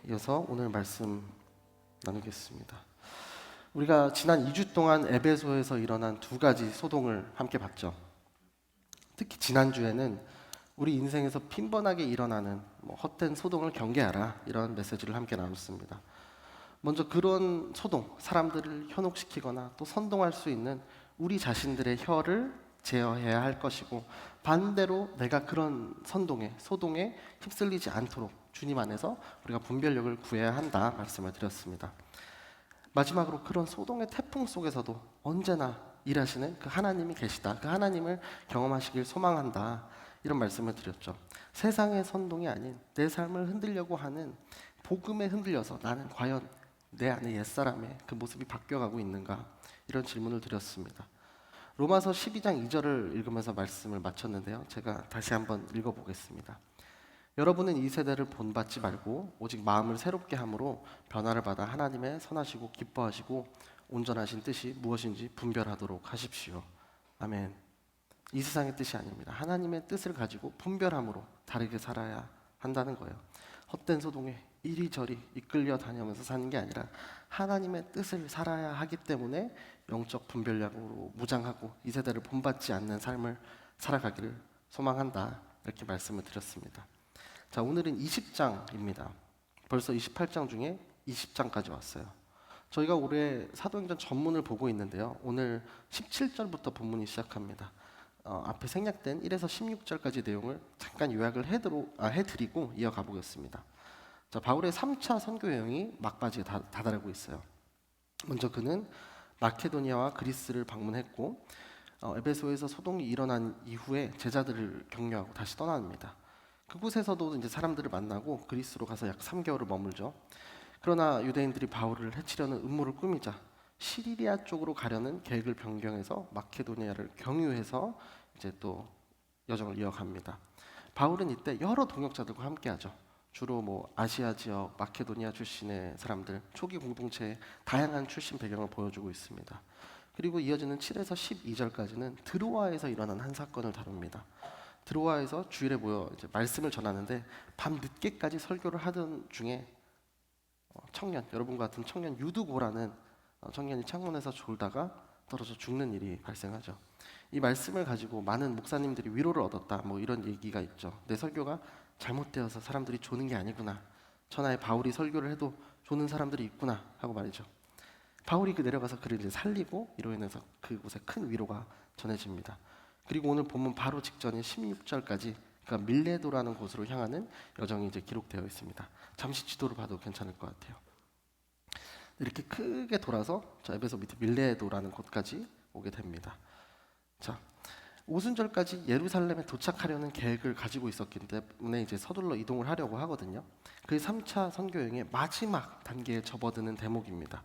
이어서 오늘 말씀 나누겠습니다. 우리가 지난 2주 동안 에베소에서 일어난 두 가지 소동을 함께 봤죠. 특히 지난주에는 우리 인생에서 빈번하게 일어나는 헛된 소동을 경계하라, 이런 메시지를 함께 나눴습니다. 먼저 그런 소동, 사람들을 현혹시키거나 또 선동할 수 있는 우리 자신들의 혀를 제어해야 할 것이고, 반대로 내가 그런 소동에 휩쓸리지 않도록 주님 안에서 우리가 분별력을 구해야 한다 말씀을 드렸습니다. 마지막으로 그런 소동의 태풍 속에서도 언제나 일하시는 그 하나님이 계시다, 그 하나님을 경험하시길 소망한다, 이런 말씀을 드렸죠. 세상의 선동이 아닌 내 삶을 흔들려고 하는 복음에 흔들려서 나는 과연 내 안에 옛사람의 그 모습이 바뀌어가고 있는가, 이런 질문을 드렸습니다. 로마서 12장 2절을 읽으면서 말씀을 마쳤는데요, 제가 다시 한번 읽어보겠습니다. 여러분은 이 세대를 본받지 말고 오직 마음을 새롭게 함으로 변화를 받아 하나님의 선하시고 기뻐하시고 온전하신 뜻이 무엇인지 분별하도록 하십시오. 아멘. 이 세상의 뜻이 아닙니다. 하나님의 뜻을 가지고 분별함으로 다르게 살아야 한다는 거예요. 헛된 소동에 이리저리 이끌려 다니면서 사는 게 아니라 하나님의 뜻을 살아야 하기 때문에 영적 분별력으로 무장하고 이 세대를 본받지 않는 삶을 살아가기를 소망한다, 이렇게 말씀을 드렸습니다. 자, 오늘은 20장입니다. 벌써 28장 중에 20장까지 왔어요. 저희가 올해 사도행전 전문을 보고 있는데요, 오늘 17절부터 본문이 시작합니다. 앞에 생략된 1에서 16절까지 내용을 잠깐 요약을 해드리고 이어가 보겠습니다. 자, 바울의 3차 선교 여행이 막바지에 다다르고 있어요. 먼저 그는 마케도니아와 그리스를 방문했고, 에베소에서 소동이 일어난 이후에 제자들을 격려하고 다시 떠납니다. 그곳에서도 이제 사람들을 만나고 그리스로 가서 약 3개월을 머물죠. 그러나 유대인들이 바울을 해치려는 음모를 꾸미자 시리리아 쪽으로 가려는 계획을 변경해서 마케도니아를 경유해서 이제 또 여정을 이어갑니다. 바울은 이때 여러 동역자들과 함께하죠. 주로 아시아 지역 마케도니아 출신의 사람들, 초기 공동체의 다양한 출신 배경을 보여주고 있습니다. 그리고 이어지는 7에서 12절까지는 드로아에서 일어난 한 사건을 다룹니다. 드로아에서 주일에 모여 이제 말씀을 전하는데 밤 늦게까지 설교를 하던 중에 여러분 같은 청년 유두고라는 청년이 창문에서 졸다가 떨어져 죽는 일이 발생하죠. 이 말씀을 가지고 많은 목사님들이 위로를 얻었다, 이런 얘기가 있죠. 내 설교가 잘못되어서 사람들이 조는 게 아니구나, 천하에 바울이 설교를 해도 조는 사람들이 있구나 하고 말이죠. 바울이 내려가서 그를 이제 살리고, 이로 인해서 그곳에 큰 위로가 전해집니다. 그리고 오늘 본문 바로 직전인 16절까지, 그러니까 밀레도라는 곳으로 향하는 여정이 이제 기록되어 있습니다. 잠시 지도를 봐도 괜찮을 것 같아요. 이렇게 크게 돌아서 에베소 밑에 밀레도라는 곳까지 오게 됩니다. 자, 오순절까지 예루살렘에 도착하려는 계획을 가지고 있었기 때문에 이제 서둘러 이동을 하려고 하거든요. 그의 3차 선교 여행의 마지막 단계에 접어드는 대목입니다.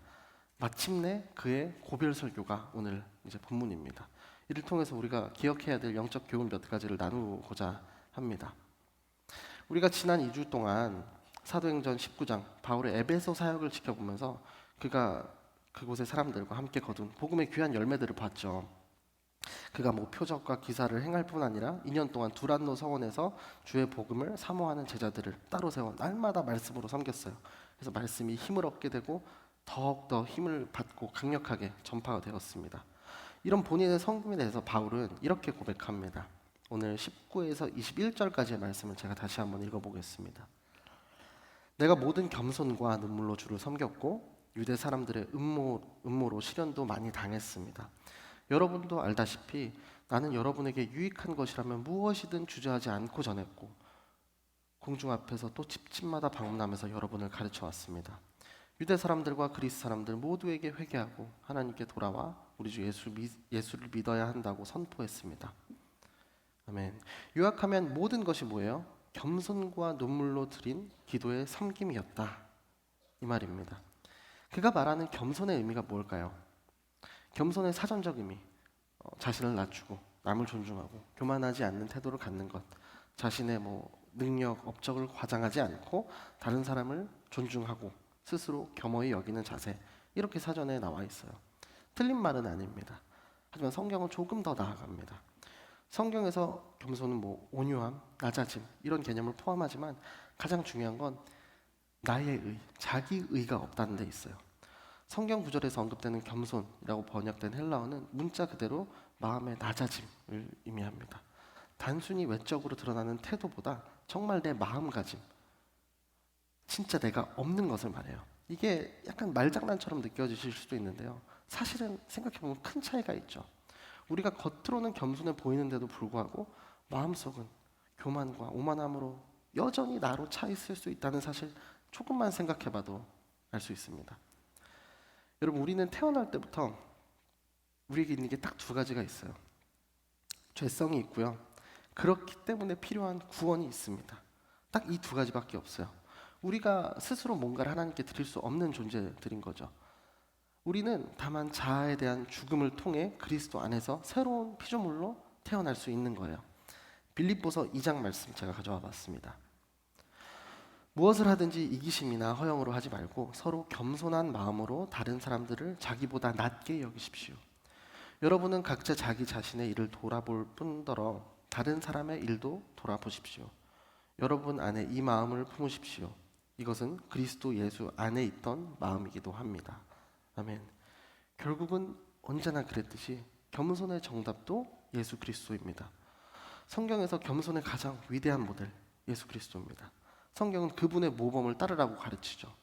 마침내 그의 고별 설교가 오늘 이제 본문입니다. 이를 통해서 우리가 기억해야 될 영적 교훈 몇 가지를 나누고자 합니다. 우리가 지난 2주 동안 사도행전 19장 바울의 에베소 사역을 지켜보면서 그가 그곳의 사람들과 함께 거둔 복음의 귀한 열매들을 봤죠. 그가 표적과 기사를 행할 뿐 아니라 2년 동안 두란노 서원에서 주의 복음을 사모하는 제자들을 따로 세워 날마다 말씀으로 섬겼어요. 그래서 말씀이 힘을 얻게 되고 더욱더 힘을 받고 강력하게 전파가 되었습니다. 이런 본인의 성품에 대해서 바울은 이렇게 고백합니다. 오늘 19에서 21절까지의 말씀을 제가 다시 한번 읽어보겠습니다. 내가 모든 겸손과 눈물로 주를 섬겼고 유대 사람들의 음모로 시련도 많이 당했습니다. 여러분도 알다시피 나는 여러분에게 유익한 것이라면 무엇이든 주저하지 않고 전했고 공중 앞에서 또 집집마다 방문하면서 여러분을 가르쳐 왔습니다. 유대 사람들과 그리스 사람들 모두에게 회개하고 하나님께 돌아와 우리 주 예수를 믿어야 한다고 선포했습니다. 아멘. 요약하면 모든 것이 뭐예요? 겸손과 눈물로 드린 기도의 섬김이었다, 이 말입니다. 그가 말하는 겸손의 의미가 뭘까요? 겸손의 사전적 의미, 자신을 낮추고 남을 존중하고 교만하지 않는 태도를 갖는 것, 자신의 능력, 업적을 과장하지 않고 다른 사람을 존중하고 스스로 겸허히 여기는 자세, 이렇게 사전에 나와 있어요. 틀린 말은 아닙니다. 하지만 성경은 조금 더 나아갑니다. 성경에서 겸손은 온유함, 낮아짐, 이런 개념을 포함하지만 가장 중요한 건 나의 의, 자기 의가 없다는 데 있어요. 성경 구절에서 언급되는 겸손이라고 번역된 헬라어는 문자 그대로 마음의 낮아짐을 의미합니다. 단순히 외적으로 드러나는 태도보다 정말 내 마음가짐, 진짜 내가 없는 것을 말해요. 이게 약간 말장난처럼 느껴지실 수도 있는데요. 사실은 생각해보면 큰 차이가 있죠. 우리가 겉으로는 겸손해 보이는데도 불구하고 마음속은 교만과 오만함으로 여전히 나로 차 있을 수 있다는 사실 조금만 생각해봐도 알 수 있습니다. 여러분, 우리는 태어날 때부터 우리에게 있는 게 딱 두 가지가 있어요. 죄성이 있고요. 그렇기 때문에 필요한 구원이 있습니다. 딱 이 두 가지밖에 없어요. 우리가 스스로 뭔가를 하나님께 드릴 수 없는 존재들인 거죠. 우리는 다만 자아에 대한 죽음을 통해 그리스도 안에서 새로운 피조물로 태어날 수 있는 거예요. 빌립보서 2장 말씀 제가 가져와 봤습니다. 무엇을 하든지 이기심이나 허영으로 하지 말고 서로 겸손한 마음으로 다른 사람들을 자기보다 낮게 여기십시오. 여러분은 각자 자기 자신의 일을 돌아볼 뿐더러 다른 사람의 일도 돌아보십시오. 여러분 안에 이 마음을 품으십시오. 이것은 그리스도 예수 안에 있던 마음이기도 합니다. 아멘. 결국은 언제나 그랬듯이 겸손의 정답도 예수 그리스도입니다. 성경에서 겸손의 가장 위대한 모델 예수 그리스도입니다. 성경은 그분의 모범을 따르라고 가르치죠.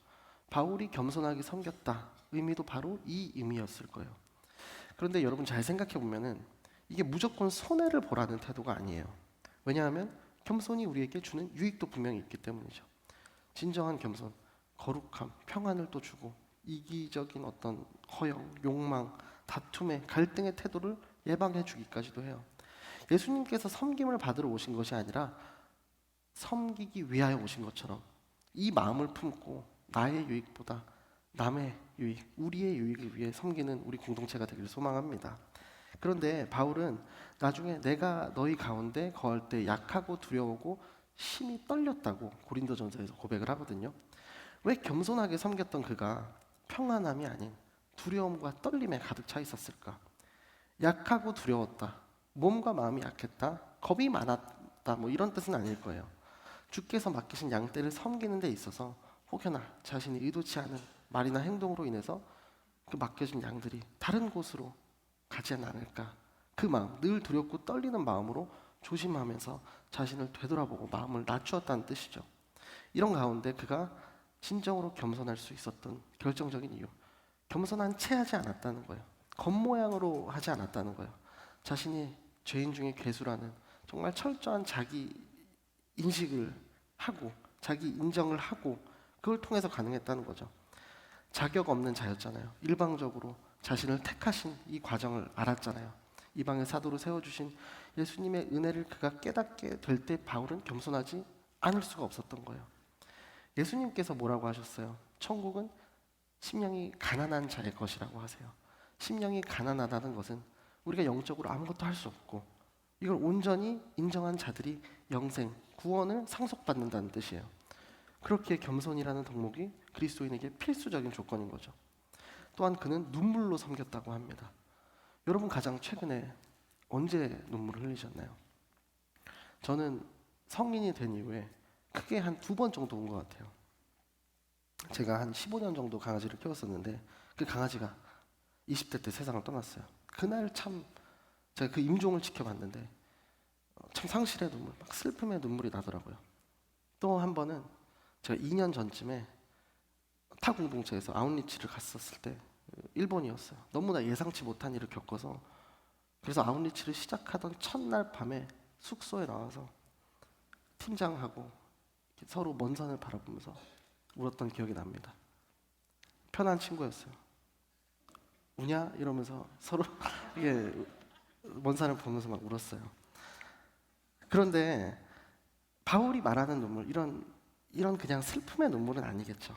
바울이 겸손하게 섬겼다. 의미도 바로 이 의미였을 거예요. 그런데 여러분 잘 생각해 보면은 이게 무조건 손해를 보라는 태도가 아니에요. 왜냐하면 겸손이 우리에게 주는 유익도 분명히 있기 때문이죠. 진정한 겸손, 거룩함, 평안을 또 주고 이기적인 어떤 허영, 욕망, 다툼의 갈등의 태도를 예방해 주기까지도 해요. 예수님께서 섬김을 받으러 오신 것이 아니라 섬기기 위하여 오신 것처럼 이 마음을 품고 나의 유익보다 남의 유익, 우리의 유익을 위해 섬기는 우리 공동체가 되기를 소망합니다. 그런데 바울은 나중에 내가 너희 가운데 거할 때 약하고 두려우고 심히 떨렸다고 고린도전서에서 고백을 하거든요. 왜 겸손하게 섬겼던 그가 평안함이 아닌 두려움과 떨림에 가득 차 있었을까? 약하고 두려웠다. 몸과 마음이 약했다. 겁이 많았다. 뭐 이런 뜻은 아닐 거예요. 주께서 맡기신 양떼를 섬기는 데 있어서 혹여나 자신이 의도치 않은 말이나 행동으로 인해서 그 맡겨진 양들이 다른 곳으로 가지 않을까. 그 마음, 늘 두렵고 떨리는 마음으로 조심하면서 자신을 되돌아보고 마음을 낮추었다는 뜻이죠. 이런 가운데 그가 진정으로 겸손할 수 있었던 결정적인 이유, 겸손한 채 하지 않았다는 거예요. 겉모양으로 하지 않았다는 거예요. 자신이 죄인 중에 괴수라는 정말 철저한 자기 인식을 하고 자기 인정을 하고 그걸 통해서 가능했다는 거죠. 자격 없는 자였잖아요. 일방적으로 자신을 택하신 이 과정을 알았잖아요. 이방의 사도로 세워주신 예수님의 은혜를 그가 깨닫게 될 때 바울은 겸손하지 않을 수가 없었던 거예요. 예수님께서 뭐라고 하셨어요? 천국은 심령이 가난한 자의 것이라고 하세요. 심령이 가난하다는 것은 우리가 영적으로 아무것도 할 수 없고 이걸 온전히 인정한 자들이 영생, 구원을 상속받는다는 뜻이에요. 그렇게 겸손이라는 덕목이 그리스도인에게 필수적인 조건인 거죠. 또한 그는 눈물로 섬겼다고 합니다. 여러분 가장 최근에 언제 눈물을 흘리셨나요? 저는 성인이 된 이후에 크게 한 2번 정도 온 것 같아요. 제가 한 15년 정도 강아지를 키웠었는데 그 강아지가 20대 때 세상을 떠났어요. 그날 참 제가 그 임종을 지켜봤는데 참 상실의 눈물, 막 슬픔의 눈물이 나더라고요. 또 한 번은 제가 2년 전쯤에 타 공동체에서 아웃리치를 갔었을 때 일본이었어요. 너무나 예상치 못한 일을 겪어서 그래서 아웃리치를 시작하던 첫날 밤에 숙소에 나와서 팀장하고 서로 먼 산을 바라보면서 울었던 기억이 납니다. 편한 친구였어요. 우냐? 이러면서 서로 이게 먼 산을 보면서 막 울었어요. 그런데 바울이 말하는 눈물, 이런 그냥 슬픔의 눈물은 아니겠죠.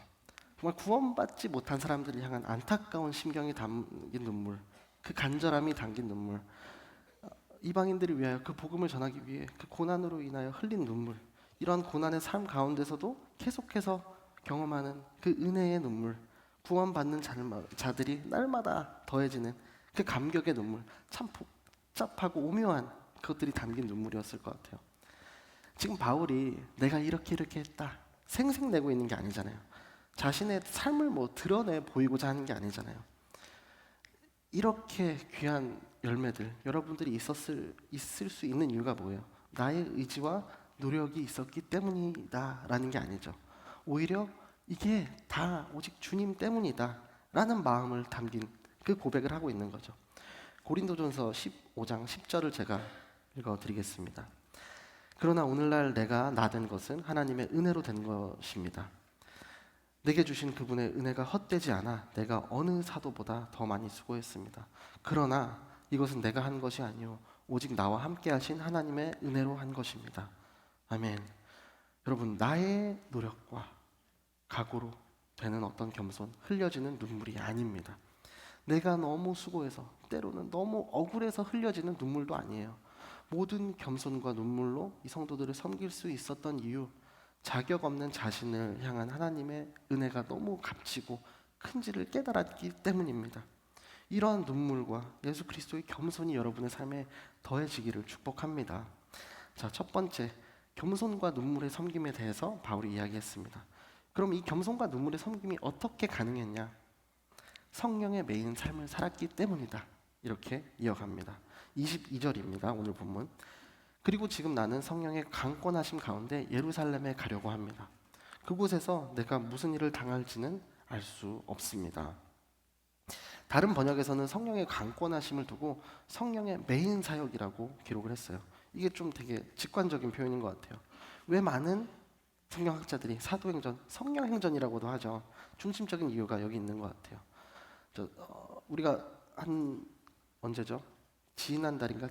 정말 구원받지 못한 사람들을 향한 안타까운 심경이 담긴 눈물, 그 간절함이 담긴 눈물, 이방인들을 위하여 그 복음을 전하기 위해 그 고난으로 인하여 흘린 눈물, 이런 고난의 삶 가운데서도 계속해서 경험하는 그 은혜의 눈물, 구원받는 자들이 날마다 더해지는 그 감격의 눈물, 참 복잡하고 오묘한 그것들이 담긴 눈물이었을 것 같아요. 지금 바울이 내가 이렇게 했다 생색내고 있는 게 아니잖아요. 자신의 삶을 뭐 드러내 보이고자 하는 게 아니잖아요. 이렇게 귀한 열매들 여러분들이 있을 수 있는 이유가 뭐예요? 나의 의지와 노력이 있었기 때문이다라는 게 아니죠. 오히려 이게 다 오직 주님 때문이다 라는 마음을 담긴 그 고백을 하고 있는 거죠. 고린도전서 15장 10절을 제가 읽어드리겠습니다. 그러나 오늘날 내가 나된 것은 하나님의 은혜로 된 것입니다. 내게 주신 그분의 은혜가 헛되지 않아 내가 어느 사도보다 더 많이 수고했습니다. 그러나 이것은 내가 한 것이 아니요 오직 나와 함께 하신 하나님의 은혜로 한 것입니다. 아멘. 여러분, 나의 노력과 각오로 되는 어떤 겸손, 흘려지는 눈물이 아닙니다. 내가 너무 수고해서 때로는 너무 억울해서 흘려지는 눈물도 아니에요. 모든 겸손과 눈물로 이 성도들을 섬길 수 있었던 이유, 자격 없는 자신을 향한 하나님의 은혜가 너무 값지고 큰지를 깨달았기 때문입니다. 이러한 눈물과 예수 그리스도의 겸손이 여러분의 삶에 더해지기를 축복합니다. 자, 첫 번째, 겸손과 눈물의 섬김에 대해서 바울이 이야기했습니다. 그럼 이 겸손과 눈물의 섬김이 어떻게 가능했냐? 성령의 매인 삶을 살았기 때문이다. 이렇게 이어갑니다. 22절입니다. 오늘 본문. 그리고 지금 나는 성령의 강권하심 가운데 예루살렘에 가려고 합니다. 그곳에서 내가 무슨 일을 당할지는 알 수 없습니다. 다른 번역에서는 성령의 강권하심을 두고 성령의 메인 사역이라고 기록을 했어요. 이게 좀 되게 직관적인 표현인 것 같아요. 왜 많은 성경학자들이 사도행전, 성령행전이라고도 하죠. 중심적인 이유가 여기 있는 것 같아요. 우리가 한 언제죠? 지지난달인가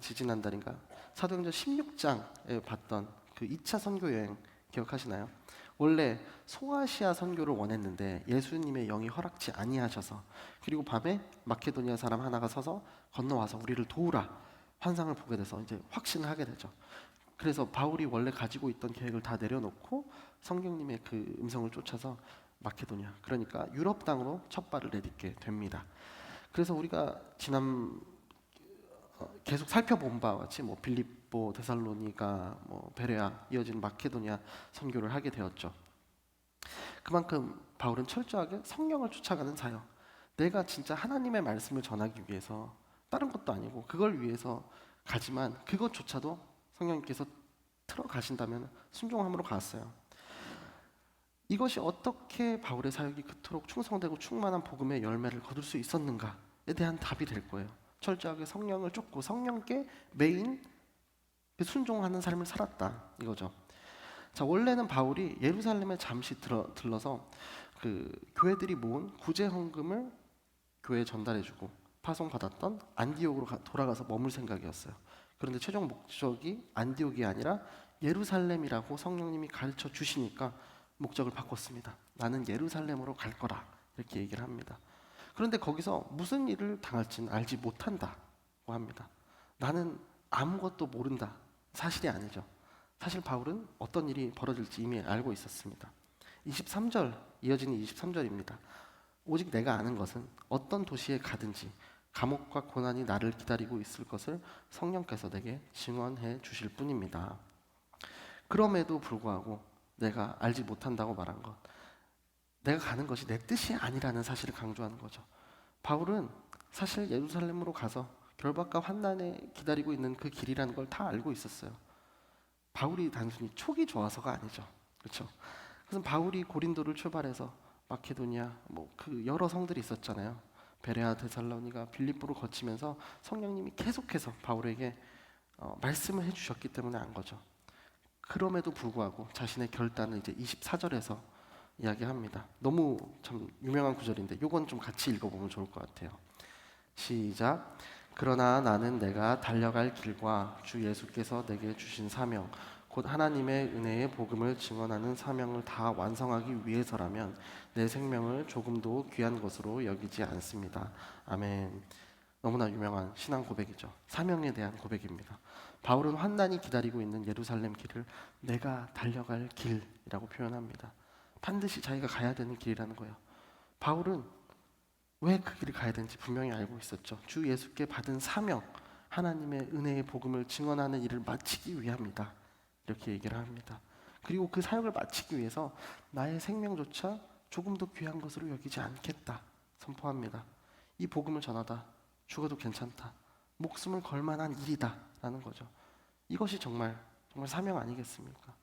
사도행전 16장에 봤던 그 2차 선교 여행 기억하시나요? 원래 소아시아 선교를 원했는데 예수님의 영이 허락지 아니하셔서, 그리고 밤에 마케도니아 사람 하나가 서서 건너와서 우리를 도우라 환상을 보게 돼서 이제 확신을 하게 되죠. 그래서 바울이 원래 가지고 있던 계획을 다 내려놓고 성령님의 그 음성을 쫓아서 마케도니아, 그러니까 유럽 땅으로 첫 발을 내딛게 됩니다. 그래서 우리가 지난 계속 살펴본 바와 같이 뭐 빌립보, 데살로니가, 뭐 베레아 이어지는 마케도니아 선교를 하게 되었죠. 그만큼 바울은 철저하게 성령을 쫓아가는 사역, 내가 진짜 하나님의 말씀을 전하기 위해서 다른 것도 아니고 그걸 위해서 가지만 그것조차도 성령님께서 틀어 가신다면 순종함으로 갔어요. 이것이 어떻게 바울의 사역이 그토록 충성되고 충만한 복음의 열매를 거둘 수 있었는가에 대한 답이 될 거예요. 철저하게 성령을 쫓고 성령께 매인 순종하는 삶을 살았다 이거죠. 자, 원래는 바울이 예루살렘에 잠시 들러서 그 교회들이 모은 구제 헌금을 교회에 전달해주고 파송받았던 안디옥으로 돌아가서 머물 생각이었어요. 그런데 최종 목적이 안디옥이 아니라 예루살렘이라고 성령님이 가르쳐 주시니까 목적을 바꿨습니다. 나는 예루살렘으로 갈 거라 이렇게 얘기를 합니다. 그런데 거기서 무슨 일을 당할지는 알지 못한다고 합니다. 나는 아무것도 모른다. 사실이 아니죠. 사실 바울은 어떤 일이 벌어질지 이미 알고 있었습니다. 23절, 이어지는 23절입니다. 오직 내가 아는 것은 어떤 도시에 가든지 감옥과 고난이 나를 기다리고 있을 것을 성령께서 내게 증언해 주실 뿐입니다. 그럼에도 불구하고 내가 알지 못한다고 말한 것, 내가 가는 것이 내 뜻이 아니라는 사실을 강조하는 거죠. 바울은 사실 예루살렘으로 가서 결박과 환난에 기다리고 있는 그 길이라는 걸 다 알고 있었어요. 바울이 단순히 촉이 좋아서가 아니죠. 그렇죠? 그래서 바울이 고린도를 출발해서 마케도니아, 뭐 그 여러 성들이 있었잖아요. 베레아, 데살로니가, 빌립보를 거치면서 성령님이 계속해서 바울에게 말씀을 해주셨기 때문에 안 거죠. 그럼에도 불구하고 자신의 결단을 이제 24절에서 이야기합니다. 너무 참 유명한 구절인데 이건 좀 같이 읽어보면 좋을 것 같아요. 시작. 그러나 나는 내가 달려갈 길과 주 예수께서 내게 주신 사명, 곧 하나님의 은혜의 복음을 증언하는 사명을 다 완성하기 위해서라면 내 생명을 조금도 귀한 것으로 여기지 않습니다. 아멘. 너무나 유명한 신앙 고백이죠. 사명에 대한 고백입니다. 바울은 환난이 기다리고 있는 예루살렘 길을 내가 달려갈 길이라고 표현합니다. 반드시 자기가 가야 되는 길이라는 거예요. 바울은 왜 그 길을 가야 되는지 분명히 알고 있었죠. 주 예수께 받은 사명, 하나님의 은혜의 복음을 증언하는 일을 마치기 위함이다. 이렇게 얘기를 합니다. 그리고 그 사역을 마치기 위해서 나의 생명조차 조금도 귀한 것으로 여기지 않겠다 선포합니다. 이 복음을 전하다 죽어도 괜찮다, 목숨을 걸 만한 일이다 라는 거죠. 이것이 정말 사명 아니겠습니까?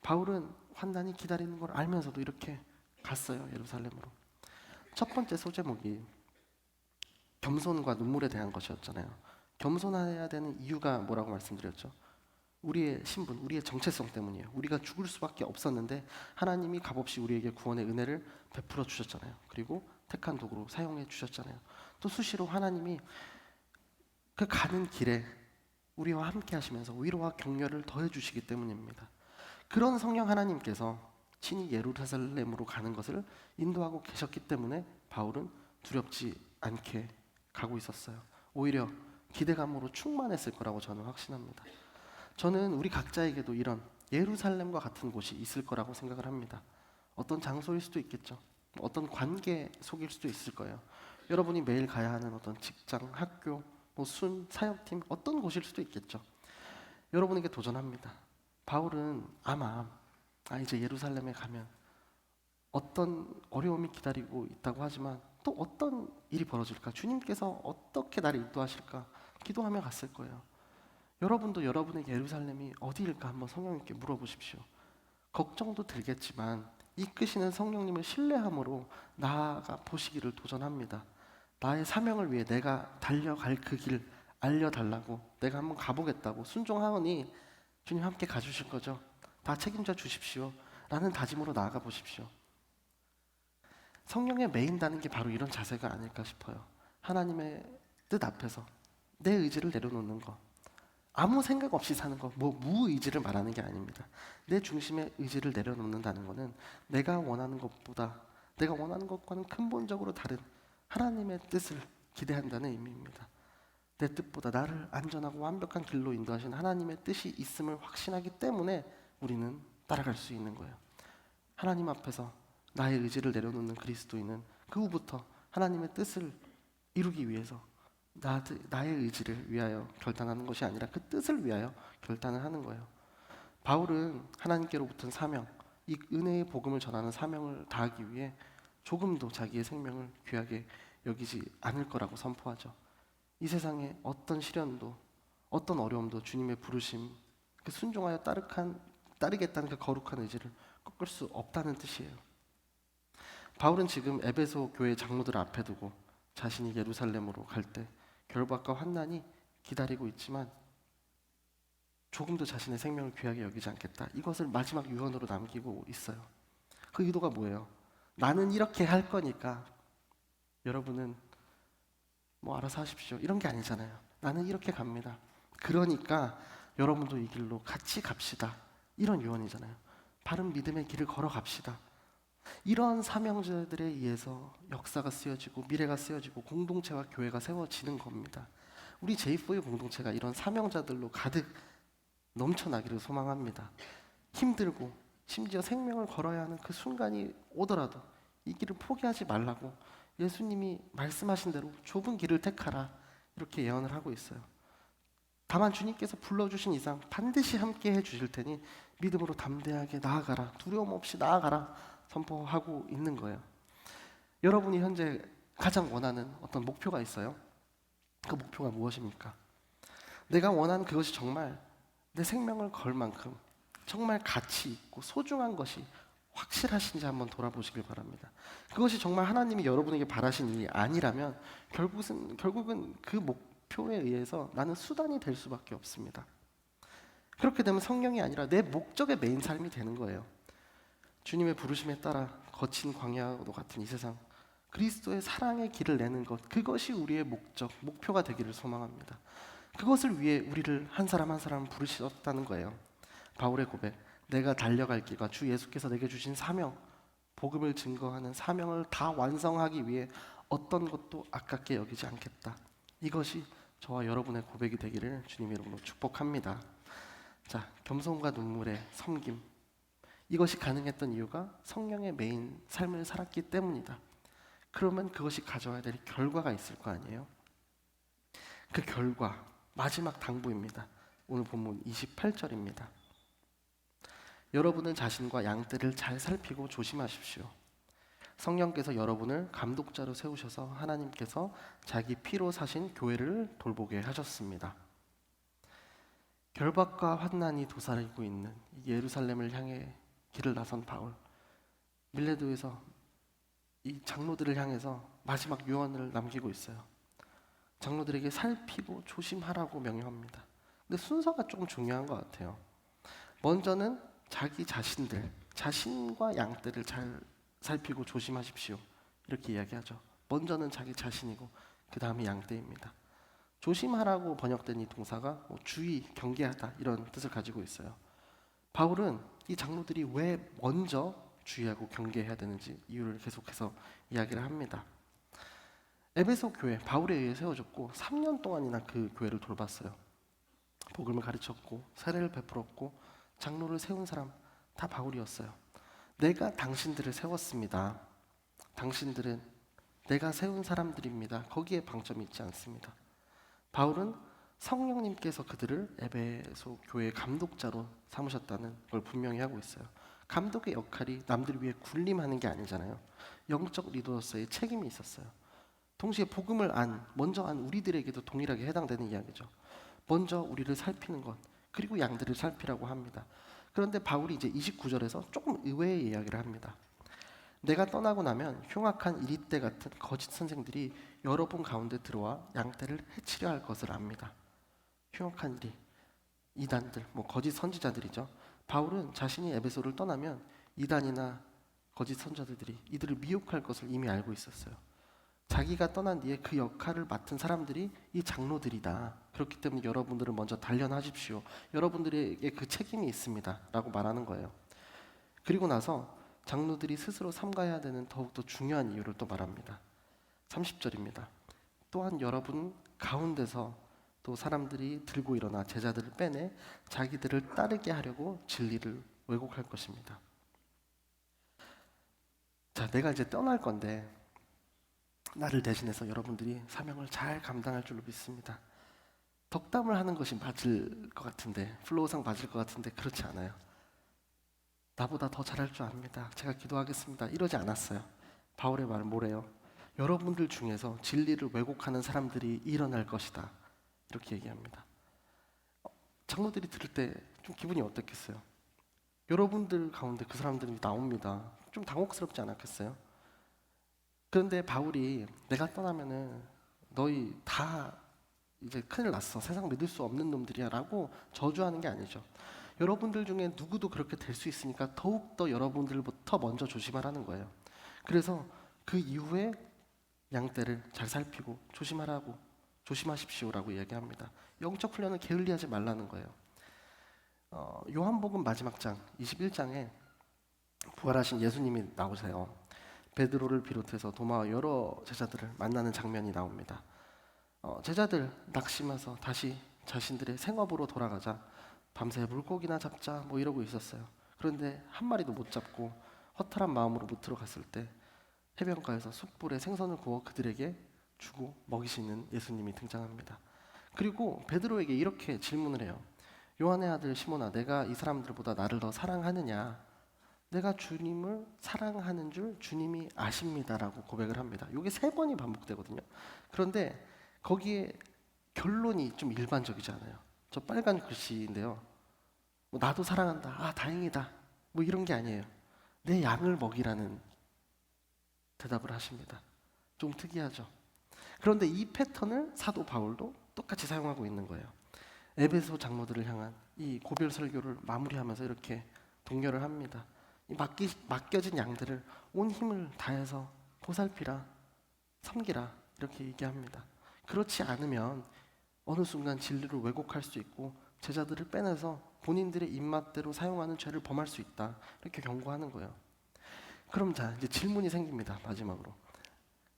바울은 환난이 기다리는 걸 알면서도 이렇게 갔어요. 예루살렘으로. 첫 번째 소제목이 겸손과 눈물에 대한 것이었잖아요. 겸손해야 되는 이유가 뭐라고 말씀드렸죠? 우리의 신분, 우리의 정체성 때문이에요. 우리가 죽을 수밖에 없었는데 하나님이 값없이 우리에게 구원의 은혜를 베풀어 주셨잖아요. 그리고 택한 도구로 사용해 주셨잖아요. 또 수시로 하나님이 그 가는 길에 우리와 함께 하시면서 위로와 격려를 더해 주시기 때문입니다. 그런 성령 하나님께서 친히 예루살렘으로 가는 것을 인도하고 계셨기 때문에 바울은 두렵지 않게 가고 있었어요. 오히려 기대감으로 충만했을 거라고 저는 확신합니다. 저는 우리 각자에게도 이런 예루살렘과 같은 곳이 있을 거라고 생각을 합니다. 어떤 장소일 수도 있겠죠. 어떤 관계 속일 수도 있을 거예요. 여러분이 매일 가야 하는 어떤 직장, 학교, 사역팀, 어떤 곳일 수도 있겠죠. 여러분에게 도전합니다. 바울은 아마 이제 예루살렘에 가면 어떤 어려움이 기다리고 있다고 하지만 또 어떤 일이 벌어질까? 주님께서 어떻게 나를 인도하실까? 기도하며 갔을 거예요. 여러분도 여러분의 예루살렘이 어디일까 한번 성령님께 물어보십시오. 걱정도 들겠지만 이끄시는 성령님을 신뢰함으로 나아가 보시기를 도전합니다. 나의 사명을 위해 내가 달려갈 그 길 알려달라고, 내가 한번 가보겠다고 순종하오니 주님 함께 가주실 거죠? 다 책임져 주십시오 라는 다짐으로 나아가 보십시오. 성령에 매인다는 게 바로 이런 자세가 아닐까 싶어요. 하나님의 뜻 앞에서 내 의지를 내려놓는 거, 아무 생각 없이 사는 거, 무의지를 말하는 게 아닙니다. 내 중심의 의지를 내려놓는다는 거는 내가 원하는 것과는 근본적으로 다른 하나님의 뜻을 기대한다는 의미입니다. 내 뜻보다 나를 안전하고 완벽한 길로 인도하신 하나님의 뜻이 있음을 확신하기 때문에 우리는 따라갈 수 있는 거예요. 하나님 앞에서 나의 의지를 내려놓는 그리스도인은 그 후부터 하나님의 뜻을 이루기 위해서 나의 의지를 위하여 결단하는 것이 아니라 그 뜻을 위하여 결단을 하는 거예요. 바울은 하나님께로부터 사명, 이 은혜의 복음을 전하는 사명을 다하기 위해 조금도 자기의 생명을 귀하게 여기지 않을 거라고 선포하죠. 이 세상에 어떤 시련도, 어떤 어려움도 주님의 부르심, 그 순종하여 따르겠다는 그 거룩한 의지를 꺾을 수 없다는 뜻이에요. 바울은 지금 에베소 교회 장로들 앞에 두고 자신이 예루살렘으로 갈 때 결박과 환난이 기다리고 있지만 조금도 자신의 생명을 귀하게 여기지 않겠다. 이것을 마지막 유언으로 남기고 있어요. 그 의도가 뭐예요? 나는 이렇게 할 거니까 여러분은 알아서 하십시오. 이런 게 아니잖아요. 나는 이렇게 갑니다. 그러니까 여러분도 이 길로 같이 갑시다. 이런 유언이잖아요. 바른 믿음의 길을 걸어갑시다. 이런 사명자들에 의해서 역사가 쓰여지고 미래가 쓰여지고 공동체와 교회가 세워지는 겁니다. 우리 J4의 공동체가 이런 사명자들로 가득 넘쳐나기를 소망합니다. 힘들고 심지어 생명을 걸어야 하는 그 순간이 오더라도 이 길을 포기하지 말라고 예수님이 말씀하신 대로 좁은 길을 택하라 이렇게 예언을 하고 있어요. 다만 주님께서 불러주신 이상 반드시 함께 해주실 테니 믿음으로 담대하게 나아가라, 두려움 없이 나아가라 선포하고 있는 거예요. 여러분이 현재 가장 원하는 어떤 목표가 있어요? 그 목표가 무엇입니까? 내가 원하는 그것이 정말 내 생명을 걸 만큼 정말 가치 있고 소중한 것이 확실하신지 한번 돌아보시길 바랍니다. 그것이 정말 하나님이 여러분에게 바라신 일이 아니라면 결국은 그 목표에 의해서 나는 수단이 될 수밖에 없습니다. 그렇게 되면 성령이 아니라 내 목적에 매인 삶이 되는 거예요. 주님의 부르심에 따라 거친 광야도 같은 이 세상, 그리스도의 사랑의 길을 내는 것, 그것이 우리의 목표가 되기를 소망합니다. 그것을 위해 우리를 한 사람 한 사람 부르셨다는 거예요. 바울의 고백, 내가 달려갈 길과 주 예수께서 내게 주신 사명, 복음을 증거하는 사명을 다 완성하기 위해 어떤 것도 아깝게 여기지 않겠다. 이것이 저와 여러분의 고백이 되기를 주님의 이름으로 축복합니다. 자, 겸손과 눈물의 섬김, 이것이 가능했던 이유가 성령의 메인 삶을 살았기 때문이다. 그러면 그것이 가져와야 될 결과가 있을 거 아니에요? 그 결과, 마지막 당부입니다. 오늘 본문 28절입니다. 여러분은 자신과 양떼를 잘 살피고 조심하십시오. 성령께서 여러분을 감독자로 세우셔서 하나님께서 자기 피로 사신 교회를 돌보게 하셨습니다. 결박과 환난이 도사리고 있는 예루살렘을 향해 길을 나선 바울, 밀레도에서 이 장로들을 향해서 마지막 유언을 남기고 있어요. 장로들에게 살피고 조심하라고 명령합니다. 근데 순서가 조금 중요한 것 같아요. 먼저는 자기 자신과 양떼를 잘 살피고 조심하십시오. 이렇게 이야기하죠. 먼저는 자기 자신이고 그 다음이 양떼입니다. 조심하라고 번역된 이 동사가 주의, 경계하다 이런 뜻을 가지고 있어요. 바울은 이 장로들이 왜 먼저 주의하고 경계해야 되는지 이유를 계속해서 이야기를 합니다. 에베소 교회, 바울에 의해 세워졌고 3년 동안이나 그 교회를 돌봤어요. 복음을 가르쳤고 세례를 베풀었고 장로를 세운 사람 다 바울이었어요. 내가 당신들을 세웠습니다. 당신들은 내가 세운 사람들입니다. 거기에 방점이 있지 않습니다. 바울은 성령님께서 그들을 에베소 교회의 감독자로 삼으셨다는 걸 분명히 하고 있어요. 감독의 역할이 남들 위해 군림하는 게 아니잖아요. 영적 리더로서의 책임이 있었어요. 동시에 복음을 먼저 안 우리들에게도 동일하게 해당되는 이야기죠. 먼저 우리를 살피는 것, 그리고 양들을 살피라고 합니다. 그런데 바울이 이제 29절에서 조금 의외의 이야기를 합니다. 내가 떠나고 나면 흉악한 이리떼 같은 거짓 선생들이 여러분 가운데 들어와 양떼를 해치려 할 것을 압니다. 흉악한 이리, 이단들, 거짓 선지자들이죠. 바울은 자신이 에베소를 떠나면 이단이나 거짓 선지자들이 이들을 미혹할 것을 이미 알고 있었어요. 자기가 떠난 뒤에 그 역할을 맡은 사람들이 이 장로들이다. 그렇기 때문에 여러분들은 먼저 단련하십시오. 여러분들에게 그 책임이 있습니다. 라고 말하는 거예요. 그리고 나서 장로들이 스스로 삼가해야 되는 더욱더 중요한 이유를 또 말합니다. 30절입니다. 또한 여러분 가운데서 또 사람들이 들고 일어나 제자들을 빼내 자기들을 따르게 하려고 진리를 왜곡할 것입니다. 자, 내가 이제 떠날 건데 나를 대신해서 여러분들이 사명을 잘 감당할 줄로 믿습니다. 덕담을 하는 것이 맞을 것 같은데, 플로우상 맞을 것 같은데 그렇지 않아요. 나보다 더 잘할 줄 압니다. 제가 기도하겠습니다. 이러지 않았어요. 바울의 말은 뭐래요? 여러분들 중에서 진리를 왜곡하는 사람들이 일어날 것이다. 이렇게 얘기합니다. 장로들이 들을 때 좀 기분이 어떻겠어요? 여러분들 가운데 그 사람들이 나옵니다. 좀 당혹스럽지 않았겠어요? 그런데 바울이 내가 떠나면은 너희 다 이제 큰일 났어. 세상 믿을 수 없는 놈들이야 라고 저주하는 게 아니죠. 여러분들 중에 누구도 그렇게 될 수 있으니까 더욱더 여러분들부터 먼저 조심하라는 거예요. 그래서 그 이후에 양떼를 잘 살피고 조심하십시오라고 이야기합니다. 영적 훈련을 게을리하지 말라는 거예요. 요한복음 마지막 장 21장에 부활하신 예수님이 나오세요. 베드로를 비롯해서 도마와 여러 제자들을 만나는 장면이 나옵니다. 제자들 낙심해서 다시 자신들의 생업으로 돌아가자 밤새 물고기나 잡자 이러고 있었어요. 그런데 한 마리도 못 잡고 허탈한 마음으로 못 들어갔을 때 해변가에서 숯불에 생선을 구워 그들에게 주고 먹이시는 예수님이 등장합니다. 그리고 베드로에게 이렇게 질문을 해요. 요한의 아들 시몬아, 내가 이 사람들보다 나를 더 사랑하느냐? 내가 주님을 사랑하는 줄 주님이 아십니다라고 고백을 합니다. 이게 3번이 반복되거든요. 그런데 거기에 결론이 좀 일반적이지 않아요. 저 빨간 글씨인데요. 나도 사랑한다. 아, 다행이다. 이런 게 아니에요. 내 양을 먹이라는 대답을 하십니다. 좀 특이하죠. 그런데 이 패턴을 사도 바울도 똑같이 사용하고 있는 거예요. 에베소 장로들을 향한 이 고별 설교를 마무리하면서 이렇게 독려를 합니다. 맡겨진 양들을 온 힘을 다해서 보살피라, 섬기라 이렇게 얘기합니다. 그렇지 않으면 어느 순간 진리를 왜곡할 수 있고 제자들을 빼내서 본인들의 입맛대로 사용하는 죄를 범할 수 있다. 이렇게 경고하는 거예요. 그럼 자, 이제 질문이 생깁니다. 마지막으로.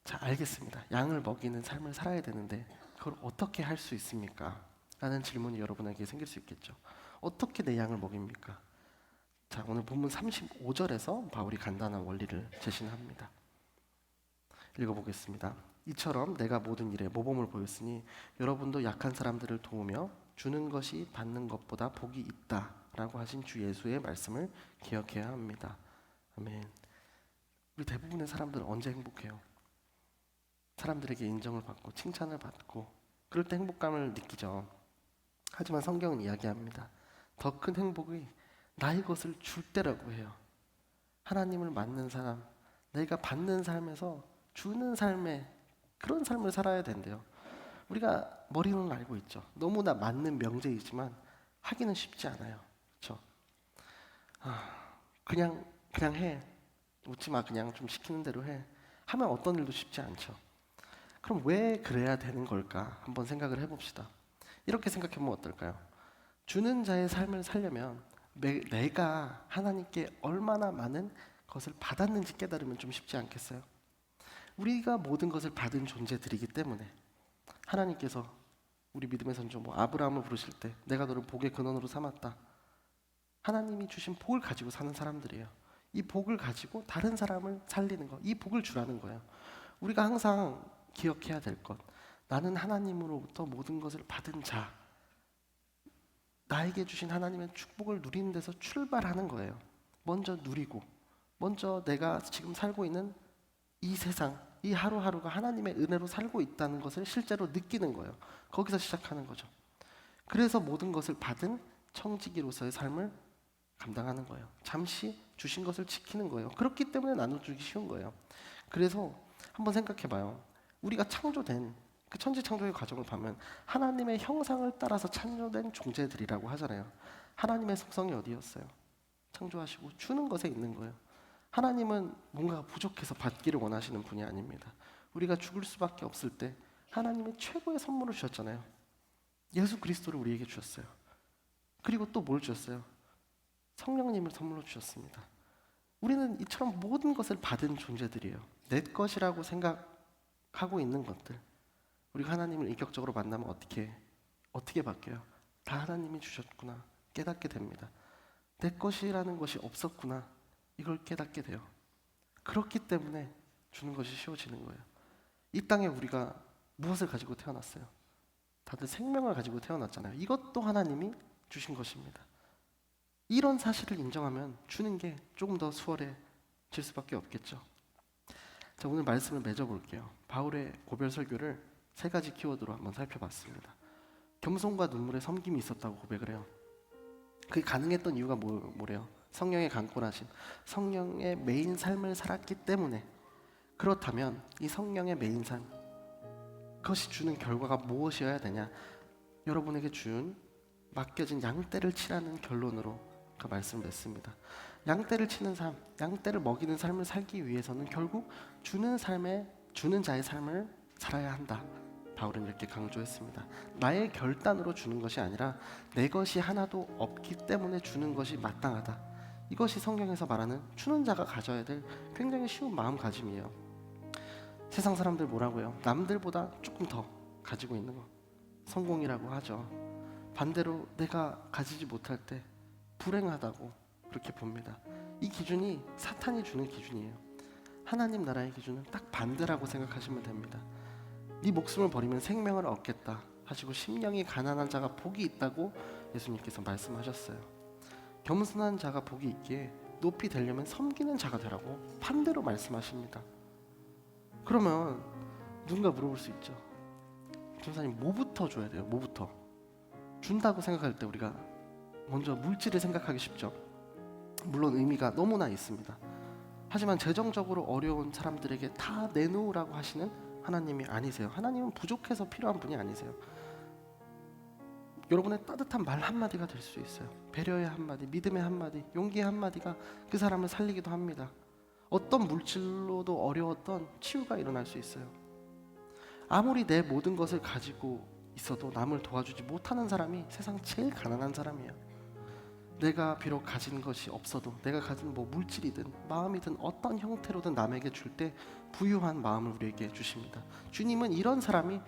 자, 알겠습니다. 양을 먹이는 삶을 살아야 되는데 그걸 어떻게 할 수 있습니까? 라는 질문이 여러분에게 생길 수 있겠죠. 어떻게 내 양을 먹입니까? 자, 오늘 본문 35절에서 바울이 간단한 원리를 제시합니다. 읽어보겠습니다. 이처럼 내가 모든 일에 모범을 보였으니 여러분도 약한 사람들을 도우며 주는 것이 받는 것보다 복이 있다라고 하신 주 예수의 말씀을 기억해야 합니다. 아멘. 우리 대부분의 사람들은 언제 행복해요? 사람들에게 인정을 받고 칭찬을 받고 그럴 때 행복감을 느끼죠. 하지만 성경은 이야기합니다. 더 큰 행복이 나의 것을 줄 때라고 해요. 하나님을 맞는 사람, 내가 받는 삶에서 주는 삶에 그런 삶을 살아야 된대요. 우리가 머리로는 알고 있죠. 너무나 맞는 명제이지만 하기는 쉽지 않아요. 그렇죠? 그냥 해. 웃지 마. 그냥 좀 시키는 대로 해. 하면 어떤 일도 쉽지 않죠. 그럼 왜 그래야 되는 걸까? 한번 생각을 해봅시다. 이렇게 생각해보면 어떨까요? 주는 자의 삶을 살려면 내가 하나님께 얼마나 많은 것을 받았는지 깨달으면 좀 쉽지 않겠어요? 우리가 모든 것을 받은 존재들이기 때문에 하나님께서 우리 믿음의 선조 아브라함을 부르실 때 내가 너를 복의 근원으로 삼았다. 하나님이 주신 복을 가지고 사는 사람들이에요. 이 복을 가지고 다른 사람을 살리는 것, 이 복을 주라는 거예요. 우리가 항상 기억해야 될 것, 나는 하나님으로부터 모든 것을 받은 자, 나에게 주신 하나님의 축복을 누리는 데서 출발하는 거예요. 먼저 누리고, 먼저 내가 지금 살고 있는 이 세상, 이 하루하루가 하나님의 은혜로 살고 있다는 것을 실제로 느끼는 거예요. 거기서 시작하는 거죠. 그래서 모든 것을 받은 청지기로서의 삶을 감당하는 거예요. 잠시 주신 것을 지키는 거예요. 그렇기 때문에 나눠주기 쉬운 거예요. 그래서 한번 생각해봐요. 우리가 창조된 그 천지창조의 과정을 보면 하나님의 형상을 따라서 창조된 존재들이라고 하잖아요. 하나님의 속성이 어디였어요? 창조하시고 주는 것에 있는 거예요. 하나님은 뭔가 부족해서 받기를 원하시는 분이 아닙니다. 우리가 죽을 수밖에 없을 때 하나님이 최고의 선물을 주셨잖아요. 예수 그리스도를 우리에게 주셨어요. 그리고 또 뭘 주셨어요? 성령님을 선물로 주셨습니다. 우리는 이처럼 모든 것을 받은 존재들이에요. 내 것이라고 생각하고 있는 것들, 우리가 하나님을 인격적으로 만나면 어떻게 바뀌어요? 다 하나님이 주셨구나 깨닫게 됩니다. 내 것이라는 것이 없었구나 이걸 깨닫게 돼요. 그렇기 때문에 주는 것이 쉬워지는 거예요. 이 땅에 우리가 무엇을 가지고 태어났어요? 다들 생명을 가지고 태어났잖아요. 이것도 하나님이 주신 것입니다. 이런 사실을 인정하면 주는 게 조금 더 수월해질 수밖에 없겠죠. 자, 오늘 말씀을 맺어볼게요. 바울의 고별 설교를 3가지 키워드로 한번 살펴봤습니다. 겸손과 눈물의 섬김이 있었다고 고백을 해요. 그게 가능했던 이유가 뭐래요? 성령의 강권하심, 성령의 메인 삶을 살았기 때문에. 그렇다면 이 성령의 메인 삶, 그것이 주는 결과가 무엇이어야 되냐? 여러분에게 맡겨진 양떼를 치라는 결론으로 그 말씀을 냈습니다. 양떼를 치는 삶, 양떼를 먹이는 삶을 살기 위해서는 결국 주는 자의 삶을 살아야 한다. 바울은 이렇게 강조했습니다. 나의 결단으로 주는 것이 아니라 내 것이 하나도 없기 때문에 주는 것이 마땅하다. 이것이 성경에서 말하는 주는 자가 가져야 될 굉장히 쉬운 마음가짐이에요. 세상 사람들 뭐라고요? 남들보다 조금 더 가지고 있는 거 성공이라고 하죠. 반대로 내가 가지지 못할 때 불행하다고 그렇게 봅니다. 이 기준이 사탄이 주는 기준이에요. 하나님 나라의 기준은 딱 반대라고 생각하시면 됩니다. 네 목숨을 버리면 생명을 얻겠다 하시고 심령이 가난한 자가 복이 있다고 예수님께서 말씀하셨어요. 겸손한 자가 복이 있기에 높이 되려면 섬기는 자가 되라고 반대로 말씀하십니다. 그러면 누군가 물어볼 수 있죠. 전사님 뭐부터 줘야 돼요? 뭐부터? 준다고 생각할 때 우리가 먼저 물질을 생각하기 쉽죠. 물론 의미가 너무나 있습니다. 하지만 재정적으로 어려운 사람들에게 다 내놓으라고 하시는 하나님이 아니세요. 하나님은 부족해서 필요한 분이 아니세요. 여러분의 따뜻한 말 한마디가 될 수 있어요. 배려의 한마디, 믿음의 한마디, 용기의 한마디가 그 사람을 살리기도 합니다. 어떤 물질로도 어려웠던 치유가 일어날 수 있어요. 아무리 내 모든 것을 가지고 있어도 남을 도와주지 못하는 사람이 세상 제일 가난한 사람이에요. 내가 비록 가진 것이 없어도 내가 가진 물질이든 마음이든 어떤 형태로든 남에게 줄 때 부유한 마음을 우리에게 주십니다. 주님은 이런 사람이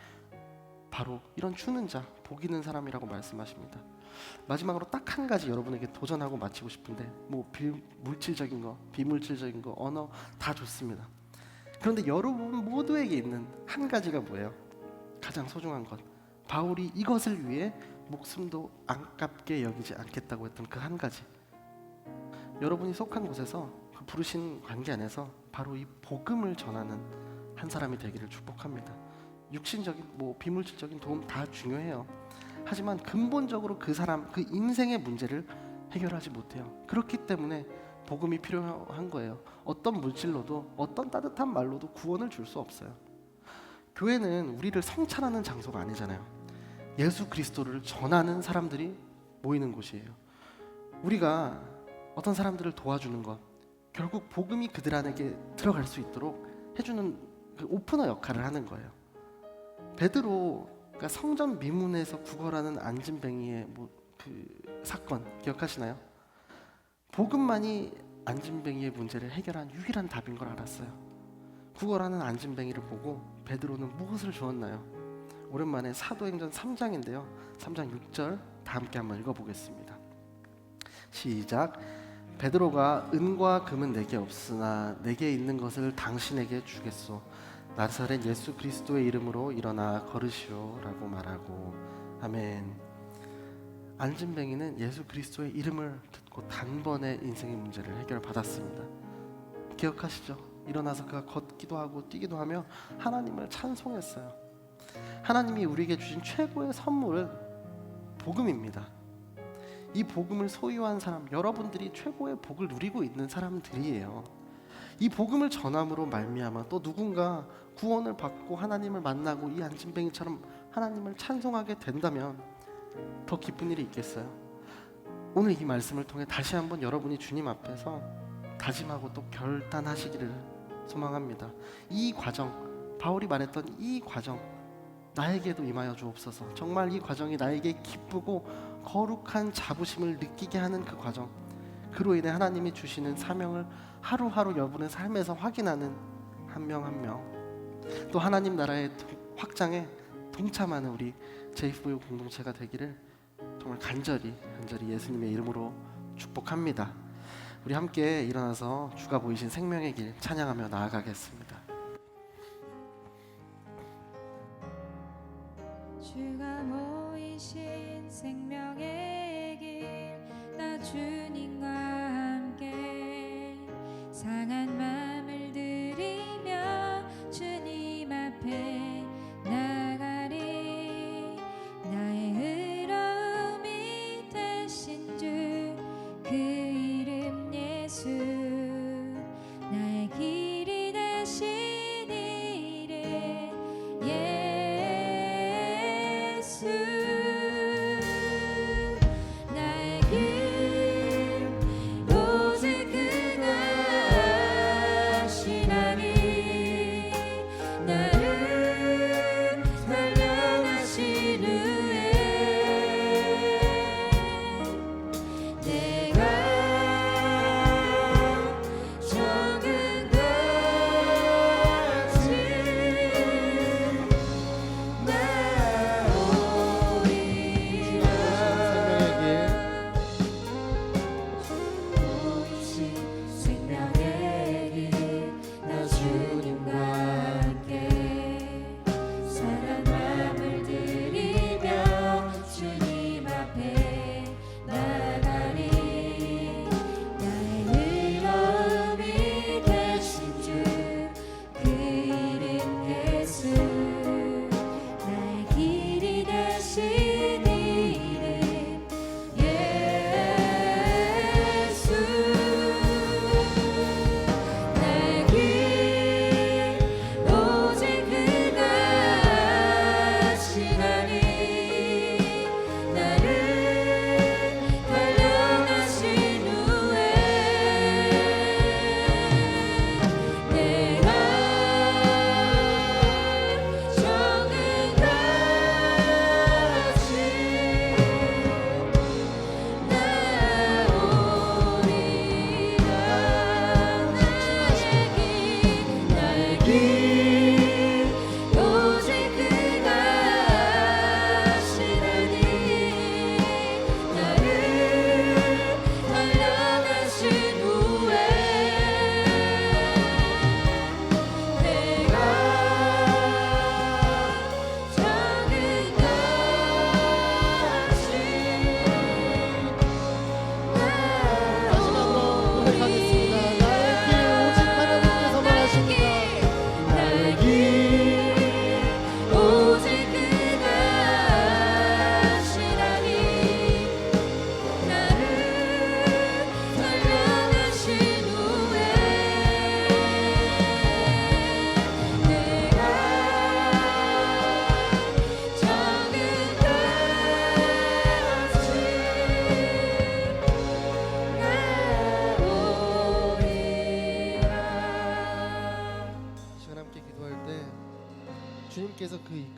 바로 이런 주는 자, 복 있는 사람이라고 말씀하십니다. 마지막으로 딱 한 가지 여러분에게 도전하고 마치고 싶은데 물질적인 거, 비물질적인 거, 언어 다 좋습니다. 그런데 여러분 모두에게 있는 한 가지가 뭐예요? 가장 소중한 것. 바울이 이것을 위해 목숨도 아깝게 여기지 않겠다고 했던 그 한 가지. 여러분이 속한 곳에서 그 부르신 관계 안에서 바로 이 복음을 전하는 한 사람이 되기를 축복합니다. 육신적인 비물질적인 도움 다 중요해요. 하지만 근본적으로 그 사람 그 인생의 문제를 해결하지 못해요. 그렇기 때문에 복음이 필요한 거예요. 어떤 물질로도 어떤 따뜻한 말로도 구원을 줄 수 없어요. 교회는 우리를 성찬하는 장소가 아니잖아요. 예수 그리스도를 전하는 사람들이 모이는 곳이에요. 우리가 어떤 사람들을 도와주는 것, 결국 복음이 그들 안에게 들어갈 수 있도록 해주는 그 오프너 역할을 하는 거예요. 베드로가 성전 미문에서 구걸하는 안진뱅이의 그 사건 기억하시나요? 복음만이 안진뱅이의 문제를 해결한 유일한 답인 걸 알았어요. 구걸하는 안진뱅이를 보고 베드로는 무엇을 주었나요? 오랜만에 사도행전 3장인데요. 3장 6절 다 함께 한번 읽어보겠습니다. 시작. 베드로가 은과 금은 내게 없으나 내게 있는 것을 당신에게 주겠소. 나사렛 예수 그리스도의 이름으로 일어나 걸으시오 라고 말하고. 아멘. 안진뱅이는 예수 그리스도의 이름을 듣고 단번에 인생의 문제를 해결받았습니다. 기억하시죠? 일어나서 그가 걷기도 하고 뛰기도 하며 하나님을 찬송했어요. 하나님이 우리에게 주신 최고의 선물은 복음입니다. 이 복음을 소유한 사람, 여러분들이 최고의 복을 누리고 있는 사람들이에요. 이 복음을 전함으로 말미암아 또 누군가 구원을 받고 하나님을 만나고 이 안진뱅이처럼 하나님을 찬송하게 된다면 더 기쁜 일이 있겠어요? 오늘 이 말씀을 통해 다시 한번 여러분이 주님 앞에서 다짐하고 또 결단하시기를 소망합니다. 이 과정, 바울이 말했던 이 과정 나에게도 임하여 주옵소서. 정말 이 과정이 나에게 기쁘고 거룩한 자부심을 느끼게 하는 그 과정, 그로 인해 하나님이 주시는 사명을 하루하루 여러분의 삶에서 확인하는 한 명 한 명, 또 하나님 나라의 확장에 동참하는 우리 제이프보이 공동체가 되기를 정말 간절히 예수님의 이름으로 축복합니다. 우리 함께 일어나서 주가 보이신 생명의 길 찬양하며 나아가겠습니다. 주가 보이신 생명의 길, 나 주님과 함께 상한 마음을 들이며 주님 앞에 나가리. 나의 의로움이 되신 주 그 이름 예수, 나의 길이 되신 이름 예수. 나의 길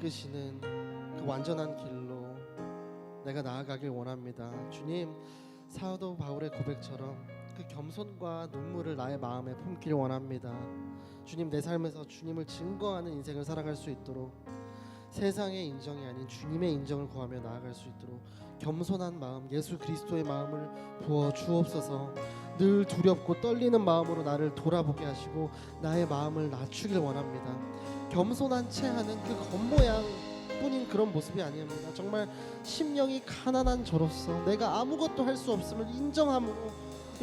이끄시는 그 완전한 길로 내가 나아가길 원합니다. 주님, 사도 바울의 고백처럼 그 겸손과 눈물을 나의 마음에 품길 원합니다. 주님, 내 삶에서 주님을 증거하는 인생을 살아갈 수 있도록 세상의 인정이 아닌 주님의 인정을 구하며 나아갈 수 있도록 겸손한 마음, 예수 그리스도의 마음을 부어 주옵소서. 늘 두렵고 떨리는 마음으로 나를 돌아보게 하시고 나의 마음을 낮추길 원합니다. 겸손한 채 하는 그 겉모양 뿐인 그런 모습이 아닙니다. 정말 심령이 가난한 저로서 내가 아무것도 할 수 없음을 인정함으로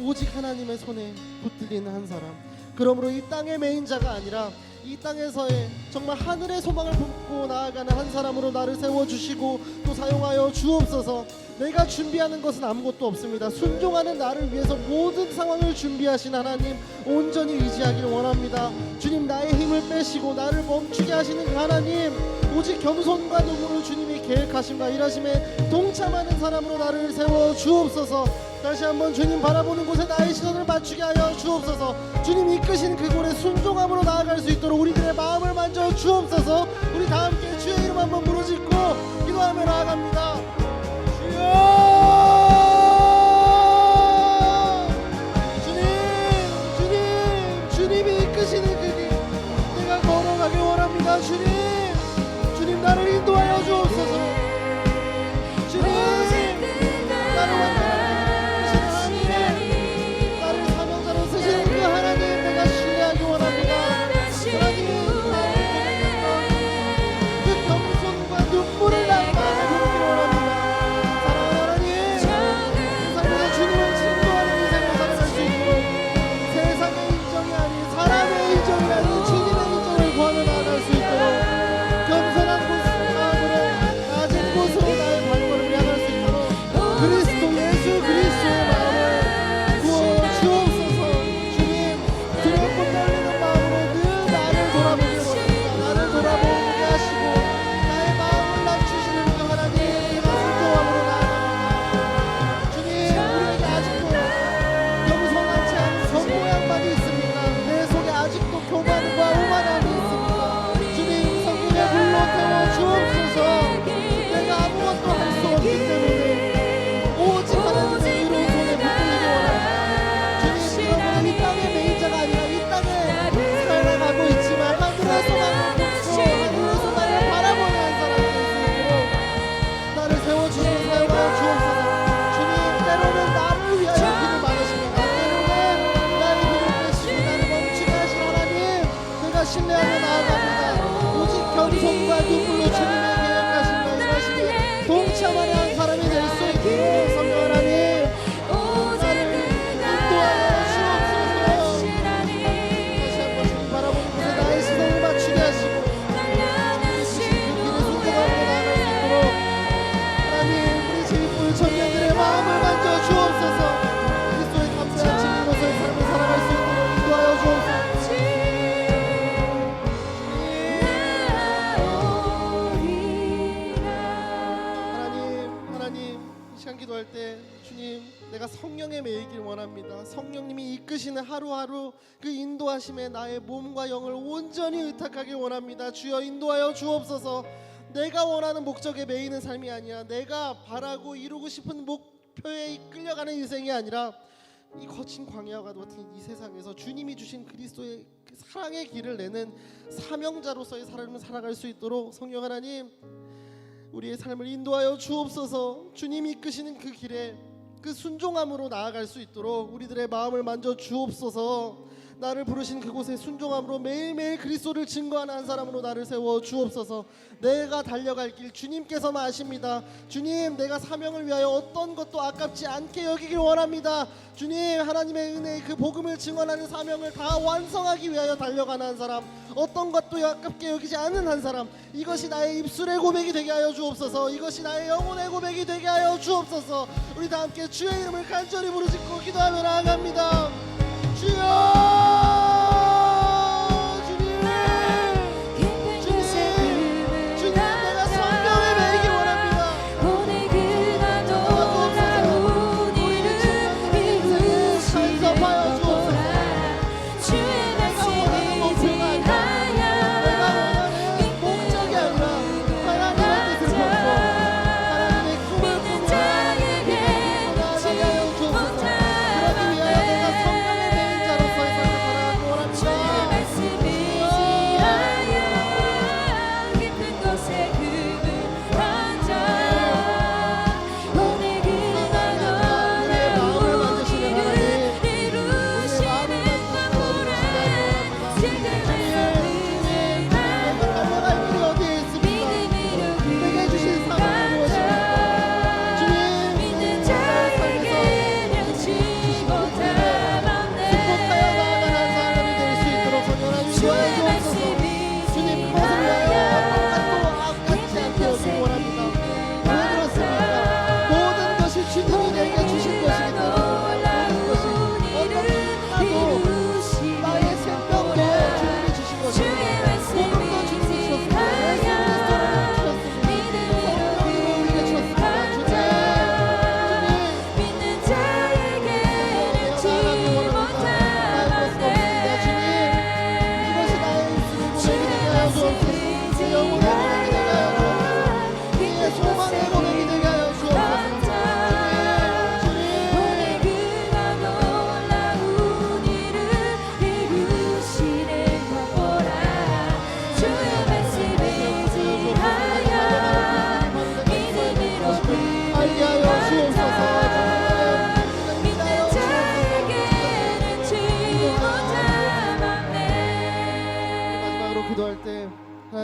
오직 하나님의 손에 붙들리는 한 사람, 그러므로 이 땅의 메인자가 아니라 이 땅에서의 정말 하늘의 소망을 품고 나아가는 한 사람으로 나를 세워주시고 또 사용하여 주옵소서. 내가 준비하는 것은 아무것도 없습니다. 순종하는 나를 위해서 모든 상황을 준비하신 하나님 온전히 의지하기를 원합니다. 주님, 나의 힘을 빼시고 나를 멈추게 하시는 그 하나님, 오직 겸손과 눈물로 주님이 계획하심과 일하심에 동참하는 사람으로 나를 세워 주옵소서. 다시 한번 주님 바라보는 곳에 나의 시선을 맞추게 하여 주옵소서. 주님 이끄신 그 골에 순종함으로 나아갈 수 있도록 우리들의 마음을 만져 주옵소서. 우리 다 함께 주의 이름 한번 부르짖고 기도하며 나아갑니다. 주님, 주님이 이끄시는 그 길 내가 걸어가길 원합니다. 주님, 나를 인도하여 주옵소서. 주님, 나를 완전히 하나님, 나를 사명자로 쓰시는 그 하나님 내가 신뢰하기 원합니다. 하나님, 그 겸손과 눈물을 나의 마음에 품기를 원합니다. 사랑하는 하나님, 세상에서 주님을 증거하는 인생을 살아갈 수 있도록 세상의 인정이 아닌 사람의 인정이 아닌 주님의 인정을 구하며 나아갈 수 있도록 겸손한 마음으로 낮은 곳으로 나의 발걸음을 향할 수 있도록 그리스도 예수 그리스도의 마음을 부어 주옵소서. 주님, 두렵고 떨리는 마음으로 늘 나를 돌아보게 원합니다. 나를 돌아보게 하시고 나의 마음을 낮추시는 그 하나님, 내가 순종함으로 나아갑니다. 주님, 우리에게 아직도 겸손하지 않은 겉모양만이 있습니다. 내 속에 아직도 교만과 오만함이 있습니다. 주님, 성령의 불로 태워 주옵소서. 내가 아무것도 할 수 없기 때문에 오직 하나님의 의로운 손에 붙들리기 원합니다. 주님, 그러므로 이 땅의 메인자가 아니라 이 땅에 살아가고 있지만 하늘의 소망을 품고 하늘의 소망을 바라보는 한 사람이 될 수 있도록 나를 세워주시고 사용하여 주옵소서. 주님, 때로는 나를 위하여 길을 막으시고 때로는 나의 길을 빼시고 나를 멈추게 하신 하나님, 내가 신뢰하며 나아갑니다. 오직 겸손과 눈물로 주님의 계획하심과 일하심에 동참하는 한 사람이 될 수 있도록 성령 하나님, 나를 인도하여 주옵소서. 다시 한번 주님 바라보는 곳에 나의 시선을 맞추게 하시고 주님 그 길을 순종하며 나아갈 수 있도록 하나님, 우리 제일부의 청년들의 마음을 만져 주옵소서. 그리스도의 감사한 증인으로서의 삶을 살아갈 수 있도록 인도하여 주옵소서. 하나님, 이 시간 기도할 때 주님, 내가 성령에 매이길 원합니다. 성령님이 이끄시는 하루하루 그 인도하심에 나의 몸과 영을 온전히 의탁하길 원합니다. 주여 인도하여 주옵소서. 내가 원하는 목적에 매이는 삶이 아니라 내가 바라고 이루고 싶은 목표에 끌려가는 인생이 아니라 이 거친 광야와 같은 이 세상에서 주님이 주신 그리스도의 그 사랑의 길을 내는 사명자로서의 삶을 살아갈 수 있도록 성령 하나님, 우리의 삶을 인도하여 주옵소서. 주님이 이끄시는 그 길에 그 순종함으로 나아갈 수 있도록 우리들의 마음을 만져 주옵소서. 나를 부르신 그곳에 순종함으로 매일매일 그리스도를 증거하는 한 사람으로 나를 세워 주옵소서. 내가 달려갈 길 주님께서만 아십니다. 주님, 내가 사명을 위하여 어떤 것도 아깝지 않게 여기길 원합니다. 주님, 하나님의 은혜의 그 복음을 증언하는 사명을 다 완성하기 위하여 달려가는 한 사람, 어떤 것도 아깝게 여기지 않은 한 사람, 이것이 나의 입술의 고백이 되게 하여 주옵소서. 이것이 나의 영혼의 고백이 되게 하여 주옵소서. 우리 다 함께 주의 이름을 간절히 부르짖고 기도하며 나아갑니다. 주여, 주님, 내가 성령에 매이기 원합니다. 오늘 그가 놀라운 일을 이루시는 간섭하여 주옵소서. 주의 말씀을 내가 원하는 목적이 아니라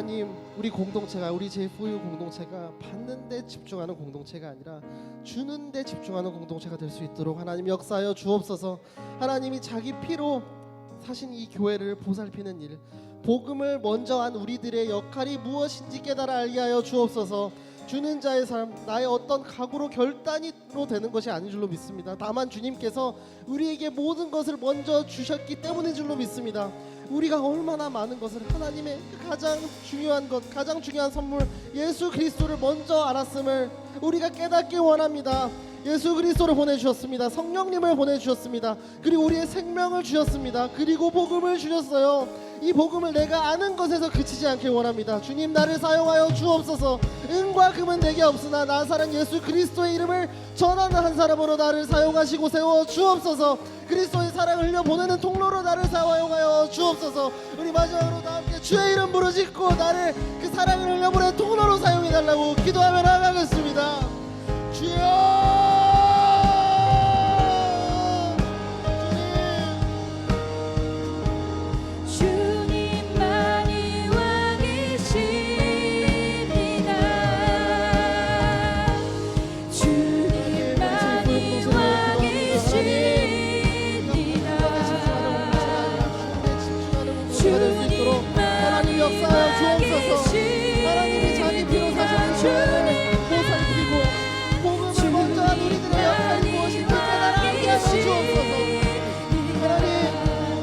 하나님, 우리 공동체가, 우리 제이포유 공동체가 받는 데 집중하는 공동체가 아니라 주는 데 집중하는 공동체가 될 수 있도록 하나님 역사하여 주옵소서. 하나님이 자기 피로 사신 이 교회를 보살피는 일, 복음을 먼저 한 우리들의 역할이 무엇인지 깨달아 알게 하여 주옵소서. 주는 자의 삶, 나의 어떤 각오로 결단으로 되는 것이 아닌 줄로 믿습니다. 다만 주님께서 우리에게 모든 것을 먼저 주셨기 때문인 줄로 믿습니다. 우리가 얼마나 많은 것을, 하나님의 가장 중요한 것, 가장 중요한 선물 예수 그리스도를 먼저 알았음을 우리가 깨닫기 원합니다. 예수 그리스도를 보내주셨습니다. 성령님을 보내주셨습니다. 그리고 우리의 생명을 주셨습니다. 그리고 복음을 주셨어요. 이 복음을 내가 아는 것에서 그치지 않길 원합니다. 주님, 나를 사용하여 주옵소서. 은과 금은 내게 없으나 나사렛 예수 그리스도의 이름을 전하는 한 사람으로 나를 사용하시고 세워 주옵소서. 그리스도의 사랑을 흘려 보내는 통로로 나를 사용하여 주옵소서. 우리 마지막으로 다 함께 주의 이름 부르짖고 나를 그 사랑을 흘려 보내는 통로로 사용해 달라고 기도하며 나가겠습니다. 주여, 주님만이 와 계십니다. 주님만이 와 계십니다. 하나님 역사하여 주옵소서. 하나님이 자기 피로 사신 주를 보살피고 복음을 먼저 한 우리들의 역할이 무엇인지 깨달아 알게 하여 주옵소서. 하나님,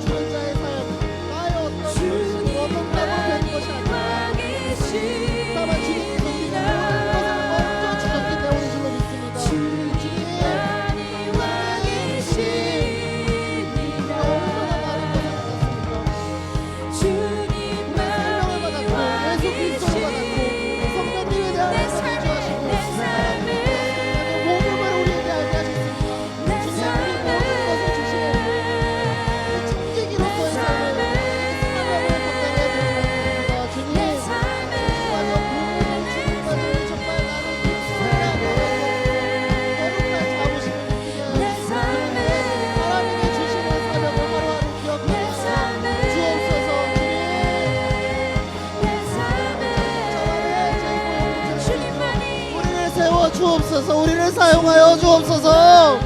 주는 자의 삶, 나의 어떤 것이 어떤 각오로 되는 것이 아니라 다만 주님께서 우리가 모든 것을 먼저 주셨기 때문인 줄로 믿습니다. 주님만이 와 계십니다. 얼마나 많은 것을 받았습니까? 생명을 받았고 예수 그리스도를 받았고 성령님에 대한 말씀을 주하시고 복음을 우리에게 알게 하셨습니다. 주님, 우리 모든 것을 주시는 징계기로서의 삶을 사명을 감당해야 되는 것입니다. 주님, 정말 복음을 주님까지 정말 나는 사랑하고 거룩한 자부심을 느끼게 하시고 하나님이 주시는 사명을 하루하루 기억하며 주옵소서. 우리를 세워 주옵소서. 우리를 사용하여 주옵소서.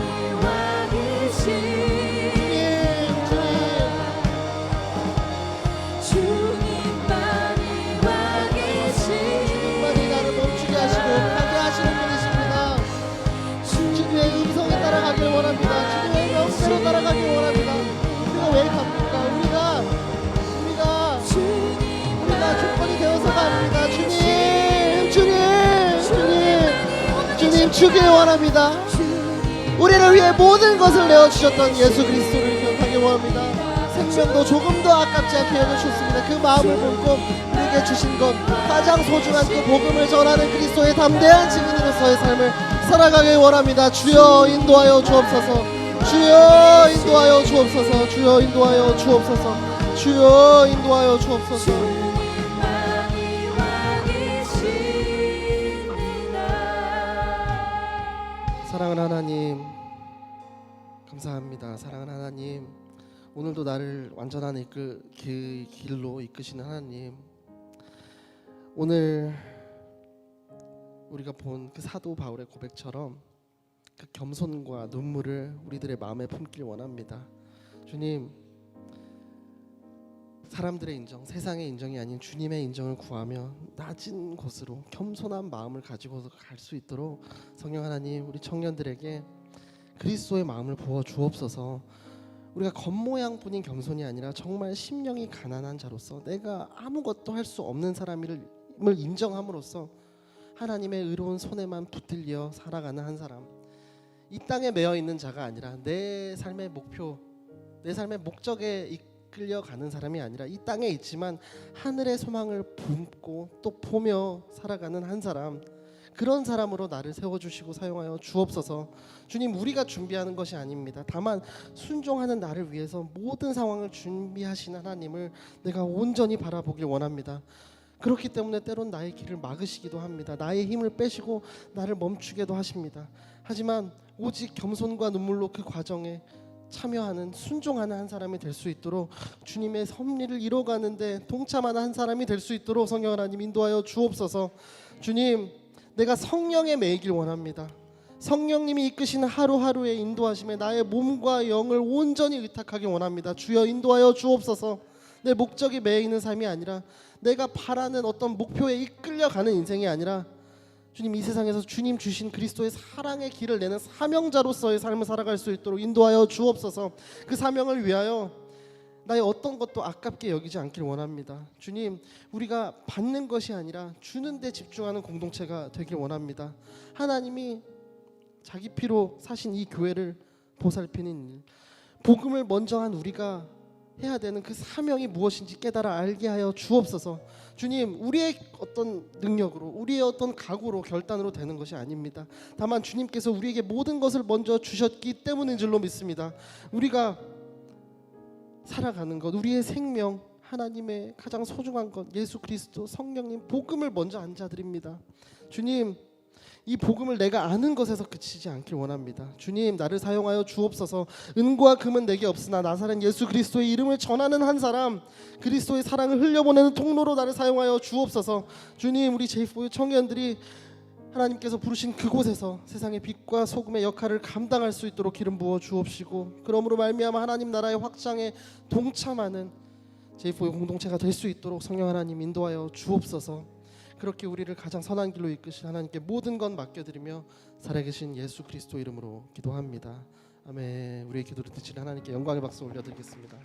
주님만이 나를 멈추게 하시고 가게 하시는 분이십니다. 주님의 음성에 따라가길 원합니다. 주님의 명대로 따라가길 원합니다. 우리가 왜 갑니까? 우리가 조건이 되어서가 아닙니다. 주님 주길 원합니다. 우리를 위해 모든 것을 내어주셨던 예수 그리스도를 기억하길 원합니다. 생명도 조금도 아깝지 않게 여겨주셨습니다. 그 마음을 품고 우리에게 주신 것, 가장 소중한 그 복음을 전하는 그리스도의 담대한 증인으로서의 삶을 살아가길 원합니다. 주여 인도하여 주옵소서. 주여 인도하여 주옵소서. 주여 인도하여 주옵소서. 주여 인도하여 주옵소서. 사랑하는 하나님, 감사합니다. 사랑하는 하나님, 오늘도 나를 완전한 그 길로 이끄시는 하나님, 오늘 우리가 본 그 사도 바울의 고백처럼 그 겸손과 눈물을 우리들의 마음에 품길 원합니다. 주님, 사람들의 인정, 세상의 인정이 아닌 주님의 인정을 구하며 낮은 곳으로 겸손한 마음을 가지고 갈 수 있도록 성령 하나님, 우리 청년들에게 그리스도의 마음을 부어 주옵소서. 우리가 겉모양뿐인 겸손이 아니라 정말 심령이 가난한 자로서 내가 아무것도 할 수 없는 사람임을 인정함으로써 하나님의 의로운 손에만 붙들려 살아가는 한 사람, 이 땅에 매여 있는 자가 아니라 내 삶의 목표, 내 삶의 목적에 이끌려가는 사람이 아니라 이 땅에 있지만 하늘의 소망을 품고 또 보며 살아가는 한 사람, 그런 사람으로 나를 세워주시고 사용하여 주옵소서. 주님, 우리가 준비하는 것이 아닙니다. 다만 순종하는 나를 위해서 모든 상황을 준비하신 하나님을 내가 온전히 바라보길 원합니다. 그렇기 때문에 때론 나의 길을 막으시기도 합니다. 나의 힘을 빼시고 나를 멈추게도 하십니다. 하지만 오직 겸손과 눈물로 그 과정에 참여하는 순종하는 한 사람이 될 수 있도록 주님의 섭리를 이뤄가는데 동참하는 한 사람이 될 수 있도록 성령 하나님 인도하여 주옵소서. 주님, 내가 성령에 매이길 원합니다. 성령님이 이끄시는 하루하루의 인도하심에 나의 몸과 영을 온전히 의탁하기 원합니다. 주여 인도하여 주옵소서. 내 목적이 매이는 삶이 아니라 내가 바라는 어떤 목표에 이끌려가는 인생이 아니라 주님, 이 세상에서 주님 주신 그리스도의 사랑의 길을 내는 사명자로서의 삶을 살아갈 수 있도록 인도하여 주옵소서. 그 사명을 위하여 나의 어떤 것도 아깝게 여기지 않길 원합니다. 주님, 우리가 받는 것이 아니라 주는 데 집중하는 공동체가 되길 원합니다. 하나님이 자기 피로 사신 이 교회를 보살피는 일, 복음을 먼저 한 우리가 해야 되는 그 사명이 무엇인지 깨달아 알게 하여 주옵소서. 주님, 우리의 어떤 능력으로, 우리의 어떤 각오로, 결단으로 되는 것이 아닙니다. 다만 주님께서 우리에게 모든 것을 먼저 주셨기 때문인 줄로 믿습니다. 우리가 살아가는 것, 우리의 생명, 하나님의 가장 소중한 것, 예수 그리스도, 성령님, 복음을 먼저 안 자드립니다. 주님, 이 복음을 내가 아는 것에서 그치지 않길 원합니다. 주님, 나를 사용하여 주옵소서. 은과 금은 내게 없으나 나사렛 예수 그리스도의 이름을 전하는 한 사람, 그리스도의 사랑을 흘려보내는 통로로 나를 사용하여 주옵소서. 주님, 우리 제이포유 청년들이 하나님께서 부르신 그곳에서 세상의 빛과 소금의 역할을 감당할 수 있도록 기름 부어 주옵시고, 그러므로 말미암아 하나님 나라의 확장에 동참하는 제이포유 공동체가 될 수 있도록 성령 하나님 인도하여 주옵소서. 그렇게 우리를 가장 선한 길로 이끄신 하나님께 모든 것 맡겨드리며 살아계신 예수 그리스도 이름으로 기도합니다. 아멘. 우리의 기도를 듣시는 하나님께 영광의 박수 올려드리겠습니다.